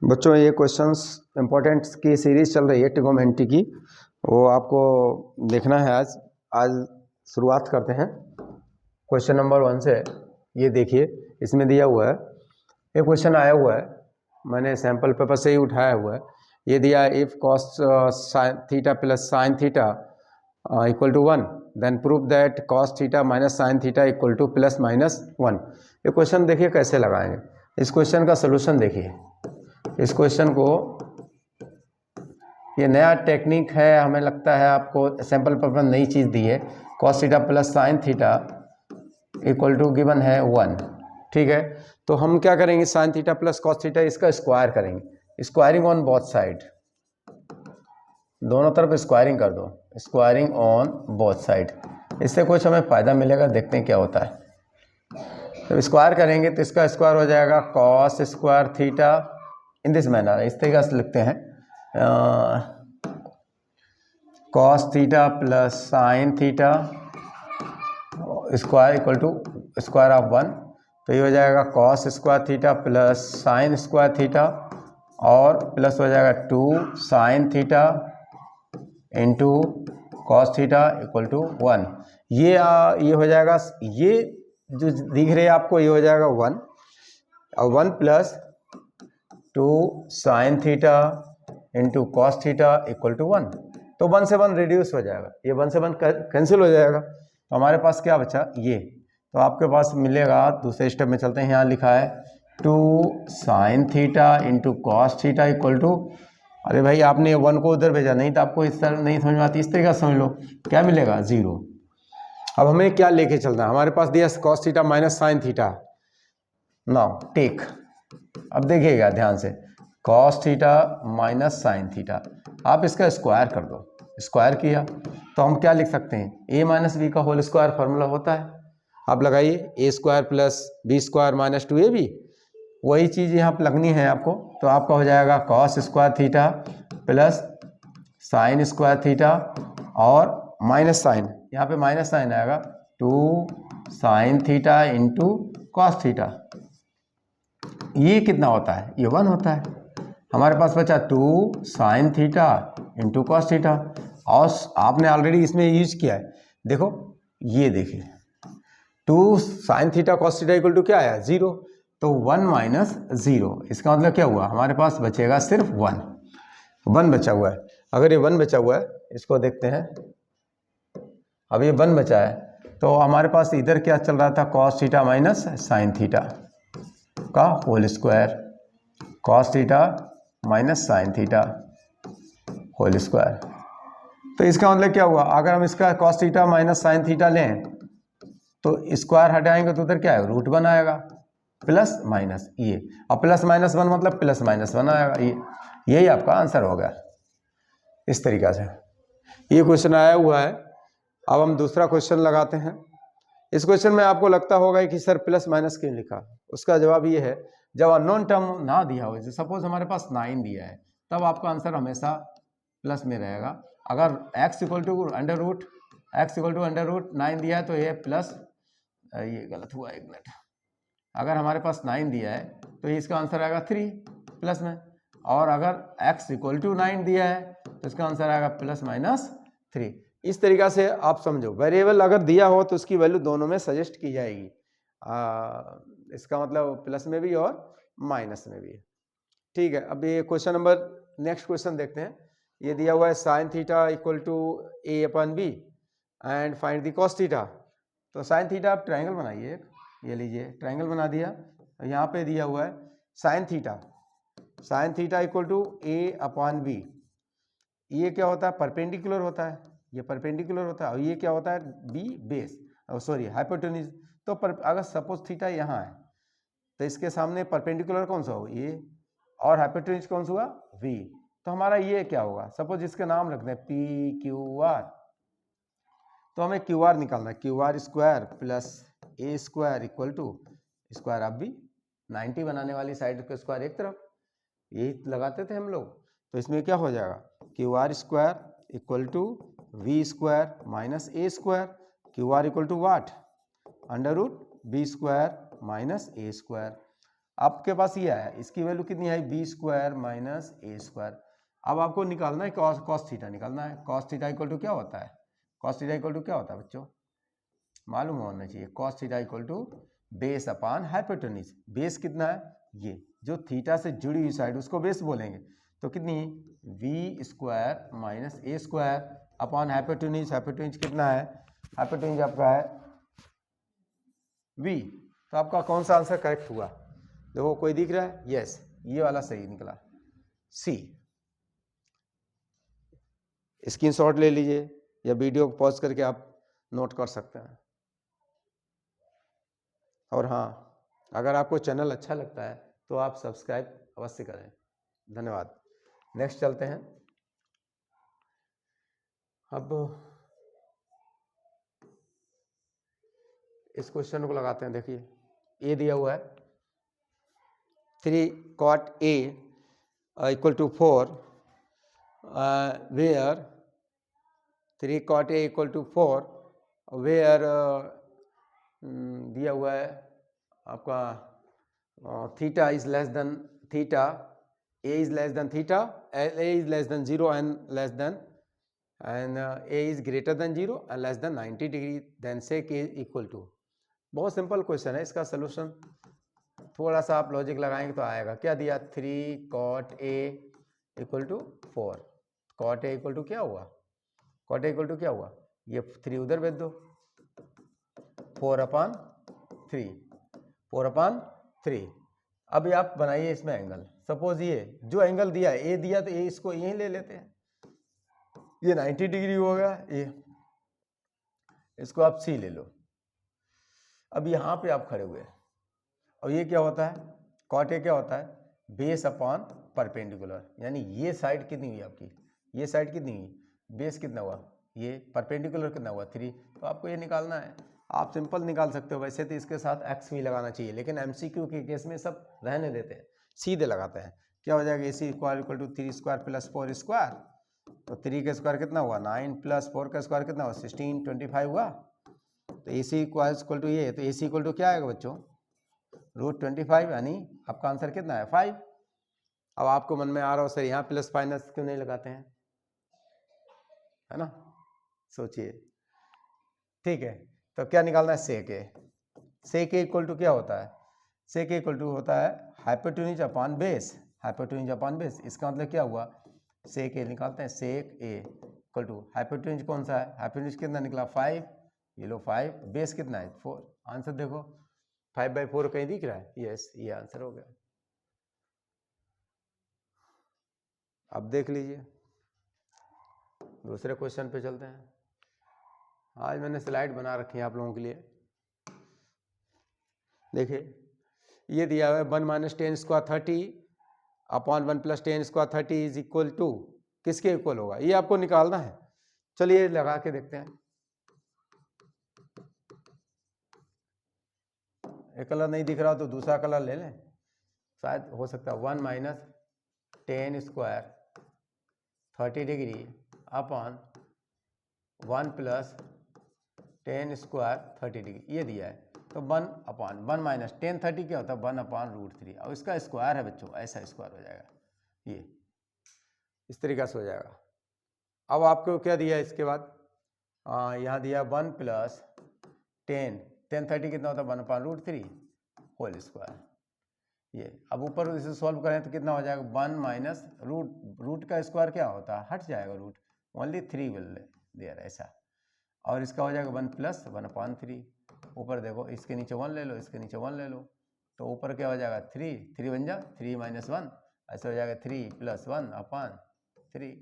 बच्चों ये questions important की सीरीज चल रही है ट्रिगोनोमेट्री की, वो आपको देखना है। आज शुरुआत करते हैं क्वेश्चन नंबर 1 से। ये देखिए, इसमें दिया हुआ है, एक क्वेश्चन आया हुआ है, मैंने सैम्पल पेपर से ही उठाया हुआ है। ये दिया है, if cos theta plus sine theta equal to 1 then prove that cos theta minus sine theta equal to plus minus 1। ये क्वेश्चन देखिए कैसे लगाएंगे। इस क्वेश्चन का सोल्यूशन देखिए। इस क्वेश्चन को, ये नया टेक्निक है, हमें लगता है आपको सैम्पल पेपर नई चीज़ दी है। Cos theta plus sine theta equal to given है 1, ठीक है। तो हम क्या करेंगे, sine theta plus cos theta इसका स्क्वायर करेंगे। स्क्वायरिंग ऑन बोथ साइड, दोनों तरफ स्क्वायरिंग कर दो, स्क्वायरिंग ऑन बोथ साइड। इससे कुछ हमें फ़ायदा मिलेगा, देखते हैं क्या होता है। तो स्क्वायर करेंगे तो इसका स्क्वायर हो जाएगा cos square theta in this manner. इस तरीके से लिखते हैं, cos theta plus sine theta square equal to square of 1। तो ये हो जाएगा cos square theta plus sine square theta और प्लस हो जाएगा 2 sine theta into cos theta equal to 1। ये हो जाएगा, ये जो दिख रहे हैं आपको, ये हो जाएगा 1 और 1 plus 2 sine theta into cos theta equal to 1। तो 1 से 1 रिड्यूस हो जाएगा, ये 1 से 1 कैंसिल हो जाएगा। तो हमारे पास क्या बचा, ये। तो आपके पास मिलेगा, दूसरे स्टेप में चलते हैं। यहाँ लिखा है 2 sine theta into cos theta equal to, अरे भाई आपने 1 को उधर भेजा, नहीं तो आपको इस तरह नहीं समझ में आती, इस तरीके से समझ लो। क्या मिलेगा, 0। अब हमें क्या लेके चलना है, हमारे पास दिया cos theta minus sine theta. Now take, अब देखिएगा ध्यान से, cos theta minus sine theta, आप इसका स्क्वायर कर दो। स्क्वायर किया तो हम क्या लिख सकते हैं, a माइनस बी का होल स्क्वायर फार्मूला होता है। आप लगाइए, a square plus b square minus 2ab, वही चीज़ यहाँ पर लगनी है आपको। तो आपका हो जाएगा cos square theta plus sine square theta और माइनस साइन, यहाँ पे माइनस साइन आएगा, 2 sine theta into cos theta. ये कितना होता है, ये 1 होता है। हमारे पास बचा 2 sine theta into cos theta, और आपने ऑलरेडी इसमें यूज किया है। देखो, ये देखिए, 2 sine theta cos theta equal to क्या आया, 0। तो 1 माइनस 0, इसका मतलब क्या हुआ, हमारे पास बचेगा सिर्फ 1 बचा हुआ है। अगर ये 1 बचा हुआ है, इसको देखते हैं। अब ये 1 बचा है, तो हमारे पास इधर क्या चल रहा था, cos theta minus sine theta का whole square, cos theta minus sine theta whole square. तो इसका मतलब क्या हुआ, अगर हम इसका cos theta minus sine theta लें तो स्क्वायर हटाएंगे तो उधर क्या है, रूट 1 आएगा, प्लस माइनस ये, और प्लस माइनस 1 मतलब प्लस माइनस 1 आएगा। ये, यही आपका आंसर हो गया। इस तरीक़ा से ये क्वेश्चन आया हुआ है। अब हम दूसरा क्वेश्चन लगाते हैं। इस क्वेश्चन में आपको लगता होगा कि सर प्लस माइनस क्यों लिखा, उसका जवाब ये है, जब अननोन टर्म ना दिया हो, जैसे सपोज हमारे पास 9 दिया है, तब आपका आंसर हमेशा प्लस में रहेगा। अगर x equal to under root 9 दिया है तो ये प्लस, ये गलत हुआ, 1 मिनट। अगर हमारे पास 9 दिया है तो इसका आंसर आएगा 3 प्लस में, और अगर x इक्वल टू 9 दिया है तो इसका आंसर आएगा प्लस माइनस 3। इस तरीक़ा से आप समझो, वेरिएबल अगर दिया हो तो उसकी वैल्यू दोनों में सजेस्ट की जाएगी। इसका मतलब प्लस में भी और माइनस में भी, ठीक है। अब ये क्वेश्चन नंबर, नेक्स्ट क्वेश्चन देखते हैं। ये दिया हुआ है sine theta equal to a upon b and find the cos theta. तो साइन थीटा आप ट्राइंगल बनाइए, ये लीजिए ट्राइंगल बना दिया। यहाँ पे दिया हुआ है sine theta equal to a upon b। ये क्या होता है, परपेंडिकुलर होता है, ये परपेंडिकुलर होता है, और ये क्या होता है, b बेस, सॉरी हाइपोटेन्यूज। तो अगर सपोज थीटा यहाँ है तो इसके सामने परपेंडिकुलर कौन सा होगा, ये, और हाइपोटेन्यूज कौन सा हुआ, v। तो हमारा ये क्या होगा, सपोज इसके नाम रखते हैं PQR। तो हमें QR निकालना है, QR square plus a square equal to square of b। 90 बनाने वाली साइड के स्क्वायर एक तरफ, यही लगाते थे हम लोग। तो इसमें क्या हो जाएगा, QR square equal to v square minus a square, QR equal to what, under root b square minus a square. आपके पास ये आया, इसकी वैल्यू कितनी आई, b square minus a square. अब आपको निकालना है कॉस थीटा निकालना है। कॉस थीटा इक्वल टू क्या होता है, कॉस थीटा इक्वल टू क्या होता है बच्चों, मालूम होना चाहिए। Cos theta equal to base upon hypotenuse. Base कितना है, ये जो थीटा से जुड़ी हुई साइड उसको बेस बोलेंगे। तो कितनी, v square minus a square upon hypotenuse. Hypotenuse कितना है, हाइपोटेन्यूज आपका है वी। तो आपका कौन सा आंसर करेक्ट हुआ, देखो कोई दिख रहा है, यस ये वाला सही निकला, सी। स्क्रीनशॉट ले लीजिए या वीडियो को पॉज करके आप नोट कर सकते हैं। और हाँ, अगर आपको चैनल अच्छा लगता है तो आप सब्सक्राइब अवश्य करें। धन्यवाद। नेक्स्ट चलते हैं। अब इस क्वेश्चन को लगाते हैं। देखिए ए दिया हुआ है 3 cot A equal to 4 where 3 cot A equal to 4 where दिया हुआ है आपका theta is less than theta, a is less than theta, a is less than 0 and less than and a is greater than 0 and less than 90 degree, then sec a equal to. बहुत simple question है, इसका solution थोड़ा सा आप logic लगाएंगे तो आएगा। क्या दिया, 3 cot A equal to 4। cot A equal to क्या हुआ, cot A इक्वल टू क्या हुआ, ये 3 उधर भेज दो, 4/3, 4/3। अभी आप बनाइए इसमें एंगल। सपोज ये जो एंगल दिया है, ए दिया तो ए इसको यहीं ले लेते हैं, ये 90 डिग्री होगा, ये इसको आप सी ले लो। अब यहाँ पे आप खड़े हुए, और ये क्या होता है, cot A क्या होता है, बेस अपॉन परपेंडिकुलर, यानी ये साइड कितनी हुई आपकी, ये साइड कितनी हुई, बेस कितना हुआ, ये परपेंडिकुलर कितना हुआ 3। तो आपको ये निकालना है। आप सिंपल निकाल सकते हो, वैसे तो इसके साथ एक्स भी लगाना चाहिए, लेकिन एमसीक्यू के केस में सब रहने देते हैं, सीधे लगाते हैं। क्या हो जाएगा, AC square equal to 3 square plus 4 square. तो 3 का स्क्वायर कितना हुआ 9 प्लस 4 का स्क्वायर कितना हुआ 16, 25 हुआ। तो AC इक्वल टू ये, तो AC इक्वल टू क्या आएगा बच्चों, √25, यानी आपका आंसर कितना है 5। अब आपको मन में आ रहा हो सर यहाँ प्लस माइनस क्यों नहीं लगाते हैं, है ना, सोचिए। ठीक है, तो क्या निकालना है, सेक ए। सेक ए इक्वल टू क्या होता है, सेक ए इक्वल टू होता है hypotenuse upon base, hypotenuse upon base. इसका मतलब क्या हुआ, सेक ए निकालते हैं, सेक ए इक्वल टू हाइपोटेन्यूज कौन सा है, हाइपोटेन्यूज कितना निकला 5, ये लो 5, बेस कितना है 4। आंसर देखो 5/4 कहीं दिख रहा है, यस ये आंसर हो गया। अब देख लीजिए दूसरे क्वेश्चन पे चलते हैं। आज मैंने स्लाइड बना रखी है आप लोगों के लिए। देखिए ये दिया हुआ है 1 - 10 square 30 upon 1 + 10 square 30 is equal to, किसके इक्वल होगा, ये आपको निकालना है। चलिए लगा के देखते हैं। एक कलर नहीं दिख रहा तो दूसरा कलर ले लें, शायद हो सकता है। 1 - 10 square 30 degree upon 1 + 10 square 30 degree, ये दिया है। तो 1 - 10 30 क्या होता है 1/√3, और इसका स्क्वायर है बच्चों, ऐसा स्क्वायर हो जाएगा, ये इस तरीक़ा से हो जाएगा। अब आपको क्या दिया है इसके बाद, यहाँ दिया 1 + 10 30 कितना होता है 1/√3 होल स्क्वायर। ये अब ऊपर इसे सॉल्व करें तो कितना हो जाएगा 1 - रूट का स्क्वायर क्या होता है, हट जाएगा रूट, ओनली 3 विल देयर, ऐसा। और इसका हो जाएगा 1 + 1/3। ऊपर देखो, इसके नीचे 1 ले लो, इसके नीचे 1 ले लो, तो ऊपर क्या हो जाएगा 3, 3 बन जा 3 - 1, ऐसा हो जाएगा 3 + 1/3।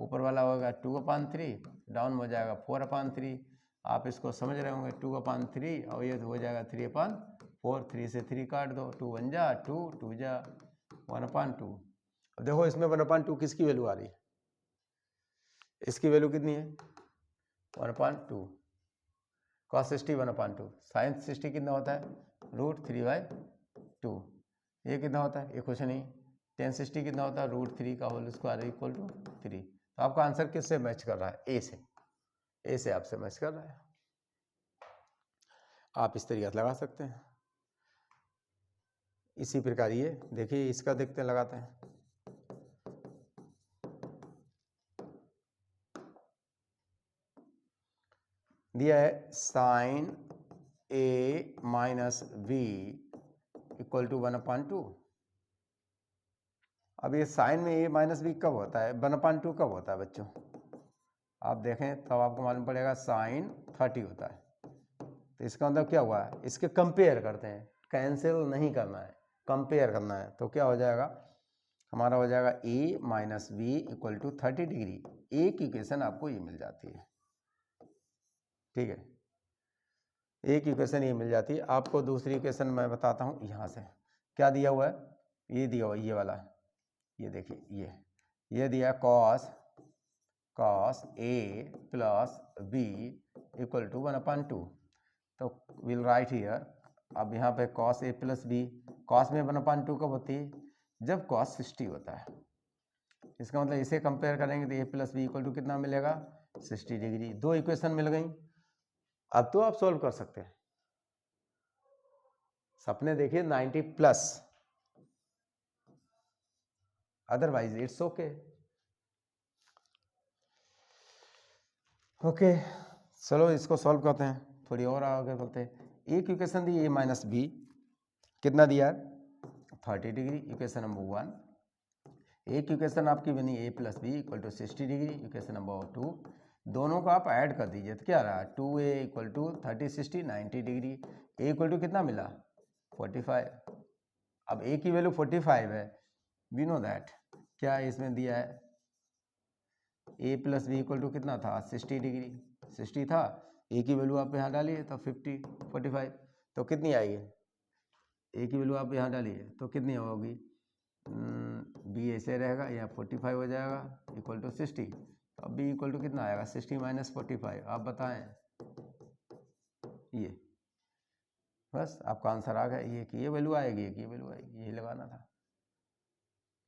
ऊपर वाला होगा 2/3, डाउन हो जाएगा 4/3। आप इसको समझ रहे होंगे, 2/3, और ये हो जाएगा 3/4, 3 से 3 काट दो, 2 बन जा 2, 2 जा 1/2। अब देखो इसमें 1/2 किसकी वैल्यू आ रही है, इसकी वैल्यू कितनी है 1/2, cos 60 1/2, sin 60 कितना होता है √3/2। ये कितना होता है, ये कुछ नहीं। tan 60 कितना होता है √3 का होल स्क्वायर इक्वल टू 3। तो आपका आंसर किससे मैच कर रहा है, ए से, ए से आपसे मैच कर रहा है। आप इस तरीके से लगा सकते हैं। इसी प्रकार ये देखिए, इसका देखते हैं, लगाते हैं। दिया है sine a minus b equal to 1/2। अब ये साइन में ए माइनस बी कब होता है, 1/2 कब होता है बच्चों? आप देखें तब आपको मालूम पड़ेगा, साइन 30 होता है। तो इसका मतलब क्या हुआ है, इसके कंपेयर करते हैं, कैंसिल नहीं करना है, कंपेयर करना है। तो क्या हो जाएगा, हमारा हो जाएगा a minus b equal to 30 degree. एक इक्वेशन आपको ये मिल जाती है, ठीक है, एक इक्वेशन ये मिल जाती है। आपको दूसरी इक्वेशन मैं बताता हूँ। यहाँ से क्या दिया हुआ है, ये दिया हुआ है, ये वाला, ये देखिए, ये दिया है cos a plus b equal to 1/2। तो विल राइट हियर, अब यहाँ पे cos a plus b, cos में 1/2 कब होती है, जब कॉस 60 होता है। इसका मतलब इसे कंपेयर करेंगे तो ए प्लस बी इक्वल टू कितना मिलेगा, 60 डिग्री। दो इक्वेशन मिल गई। अब तो आप सॉल्व कर सकते हैं। सपने देखिए 90 plus, otherwise it's okay. Okay, चलो इसको सॉल्व करते हैं, थोड़ी और आगे बढ़ते हैं। एक इक्वेशन दी ए माइनस बी, कितना दिया है, 30 डिग्री, इक्वेशन नंबर 1। एक इक्वेशन आपकी बनी a plus b equal to 60 degree, equation number 2। दोनों को आप ऐड कर दीजिए तो क्या रहा, 2a equal to 30 60 90 degree. A equal to कितना मिला, 45। अब ए की वैल्यू 45 है, वी नो दैट। क्या इसमें दिया है, ए प्लस बी इक्वल टू कितना था, 60 डिग्री, 60 था। ए की वैल्यू आप यहाँ डालिए तो 45, तो कितनी आएगी, ए की वैल्यू आप यहाँ डालिए तो कितनी होगी, बी ऐसे रहेगा, यहाँ 45 हो जाएगा इक्वल टू 60। तो अब बी इक्वल टू कितना आएगा, 60 माइनस 45। आप बताएं, ये बस आपका आंसर आ गया। ये कि ये वैल्यू आएगी, ये वैल्यू आएगी, यही लगाना था।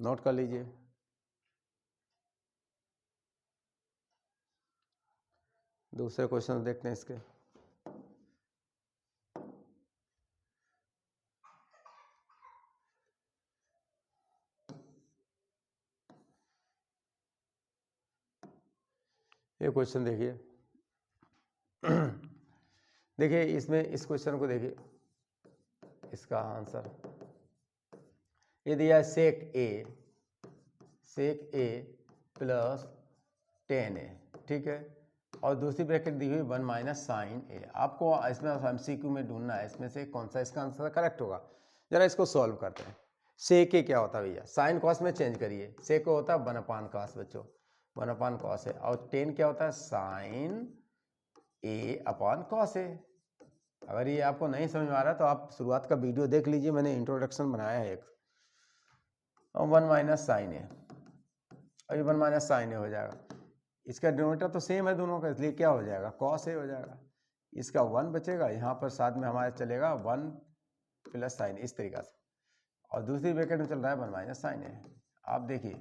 नोट कर लीजिए। दूसरे क्वेश्चन देखते हैं इसके। ये क्वेश्चन देखिए, देखिए इसमें इस क्वेश्चन को देखिए, इसका आंसर ये दिया है सेक ए प्लस 10a, ठीक है, और दूसरी ब्रैकेट दी हुई 1 माइनस साइन ए। आपको इसमें एमसीक्यू में ढूंढना है इसमें से कौन सा इसका आंसर करेक्ट होगा। जरा इसको सॉल्व करते हैं। सेक ए क्या होता है भैया, साइन कॉस में चेंज करिए, सेक होता है 1/cos बच्चों, 1/cos है, और 10 क्या होता है, साइन a/cos ए। अगर ये आपको नहीं समझ में आ रहा तो आप शुरुआत का वीडियो देख लीजिए, मैंने इंट्रोडक्शन बनाया है एक, और 1 माइनस साइन ए, और ये 1 माइनस साइन ए हो जाएगा। इसका डिनोमिनेटर तो सेम है दोनों का, इसलिए क्या हो जाएगा, कॉस ए हो जाएगा। इसका 1 बचेगा, यहाँ पर साथ में हमारे चलेगा 1 प्लस साइन, इस तरीका से, और दूसरी ब्रैकेट में चल रहा है 1 माइनस साइन ए। आप देखिए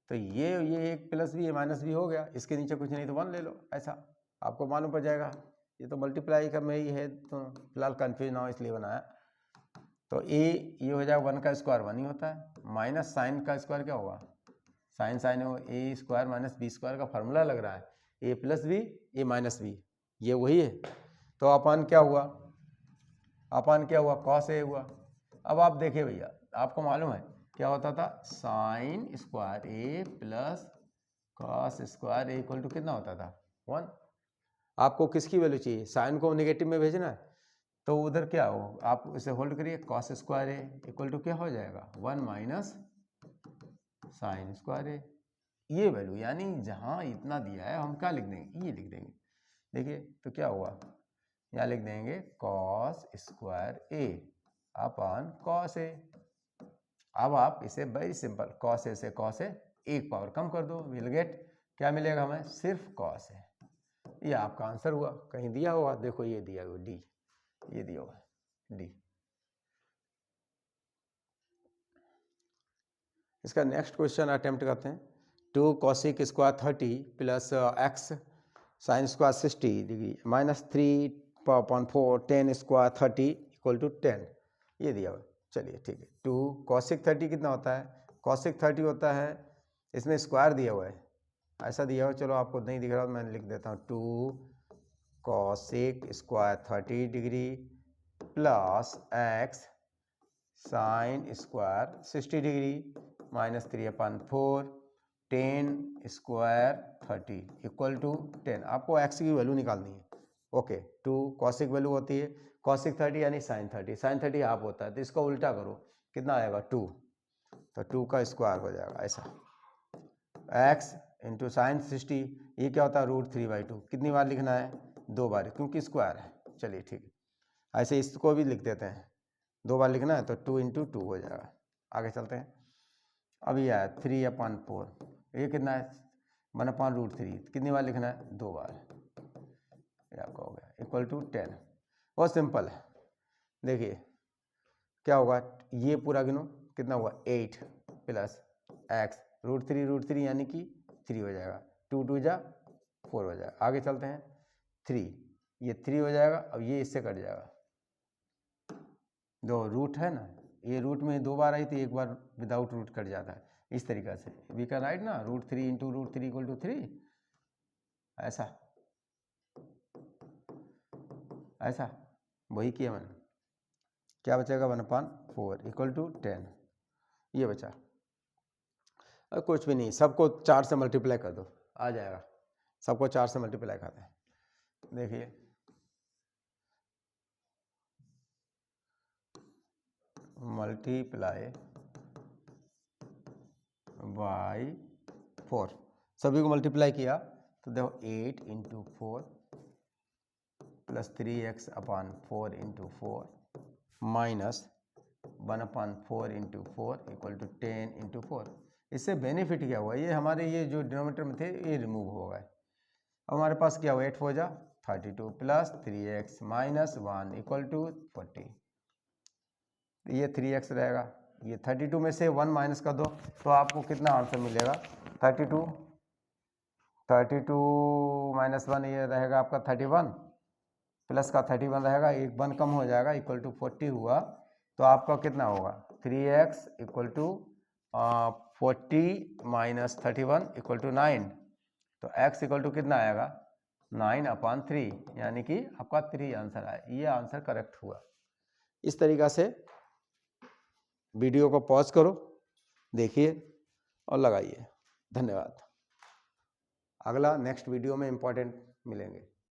तो ये एक प्लस भी, ये माइनस भी हो गया, इसके नीचे कुछ नहीं तो 1 ले लो, ऐसा आपको मालूम पड़ जाएगा। ये तो मल्टीप्लाई का में ही है, तो फिलहाल कन्फ्यूज ना हो इसलिए बनाया। तो ये हो जाएगा 1 का स्क्वायर 1 ही होता है, माइनस साइन का स्क्वायर क्या होगा, साइन हो, ए स्क्वायर माइनस बी स्क्वायर का फॉर्मूला लग रहा है, ए प्लस बी ए माइनस बी, ये वही है। तो अपन क्या हुआ, कॉस ए हुआ। अब आप देखिए भैया, आपको मालूम है क्या होता था, sine square a plus cos square a equal to कितना होता था, 1। आपको किसकी वैल्यू चाहिए, साइन को नेगेटिव में भेजना है, तो उधर क्या हो, आप इसे होल्ड करिए, cos square a equal to क्या हो जाएगा, 1 माइनस साइन स्क्वायर ए। ये वैल्यू यानी जहाँ इतना दिया है हम क्या लिख देंगे, ये लिख देंगे। देखिए तो क्या हुआ, यहाँ लिख देंगे cos square A upon cos A. अब आप इसे वेरी सिंपल, कॉस ए से कॉस ए एक पावर कम कर दो, विल गेट क्या मिलेगा हमें, सिर्फ कॉस ए। ये आपका आंसर हुआ। कहीं दिया होगा, देखो ये दिया हुआ डी, ये दिया हुआ डी। इसका नेक्स्ट क्वेश्चन अटेम्प्ट करते हैं। 2 cosec square 30 plus x sine square 60 degree minus 3/4 10 square 30 equal to 10, ये दिया हुआ। चलिए ठीक है। 2 cosec 30 कितना होता है? cosec 30 होता है, इसमें स्क्वायर दिया हुआ है, ऐसा दिया हुआ, चलो आपको नहीं दिख रहा तो मैं लिख देता हूँ 2 cosec square 30 degree plus x sine square 60 degree minus 3/4 10 square 30 equal to 10। आपको x की वैल्यू निकालनी है। ओके, 2 कॉसिक वैल्यू होती है कॉसिक 30 यानी साइन 30, साइन 30 हाफ होता है, तो इसको उल्टा करो, कितना आएगा 2, तो 2 का स्क्वायर हो जाएगा ऐसा, x इंटू साइन 60, ये क्या होता है √3/2। कितनी बार लिखना है? 2 बार, क्योंकि स्क्वायर है। चलिए ठीक है, ऐसे इसको भी लिख देते हैं, 2 बार लिखना है तो 2 × 2 हो जाएगा। आगे चलते हैं। अब ये है 3/4, ये कितना है 1/√3, कितनी बार लिखना है? 2 बार, ये आपका हो गया इक्वल टू 10। बहुत सिंपल है। देखिए क्या होगा, ये पूरा गिनो, कितना हुआ 8 प्लस x √3 यानी कि 3 हो जाएगा, 2 2 जा 4 हो जाएगा। आगे चलते हैं, 3, ये 3 हो जाएगा, अब ये इससे कट जाएगा, जो रूट है ना, ये रूट में 2 बार आई थी, एक बार विदाउट रूट कट जाता है। इस तरीक़ा से वी कैन राइट ना, √3 × √3 = 3, ऐसा वही किया मैंने। क्या बचेगा 1/4 इक्वल टू 10, ये बचा। और कुछ भी नहीं, सबको 4 से मल्टीप्लाई कर दो, आ जाएगा। सबको 4 से मल्टीप्लाई करते हैं। देखिए मल्टीप्लाई बाई 4, सभी को मल्टीप्लाई किया तो देखो 8 × 4 plus 3x/4 × 4 minus 1/4 × 4 equal to 10 × 4। इससे बेनिफिट क्या हुआ, ये हमारे ये जो डिनोमीटर में थे ये रिमूव हो गए। अब हमारे पास क्या हुआ 8 4 जा 32 plus 3x minus 1 equal to 40, ये 3x रहेगा, ये 32 में से 1 माइनस कर दो तो आपको कितना आंसर मिलेगा 32 माइनस 1 ये रहेगा आपका 31, प्लस का 31 रहेगा, एक 1 कम हो जाएगा इक्वल टू 40 हुआ। तो आपका कितना होगा 3x equal to 40 minus 31 equal to 9, तो x इक्वल टू कितना आएगा 9/3, यानी कि आपका 3 आंसर आया। ये आंसर करेक्ट हुआ। इस तरीक़ा से वीडियो को पॉज करो, देखिए और लगाइए। धन्यवाद। अगला नेक्स्ट वीडियो में इम्पोर्टेंट मिलेंगे।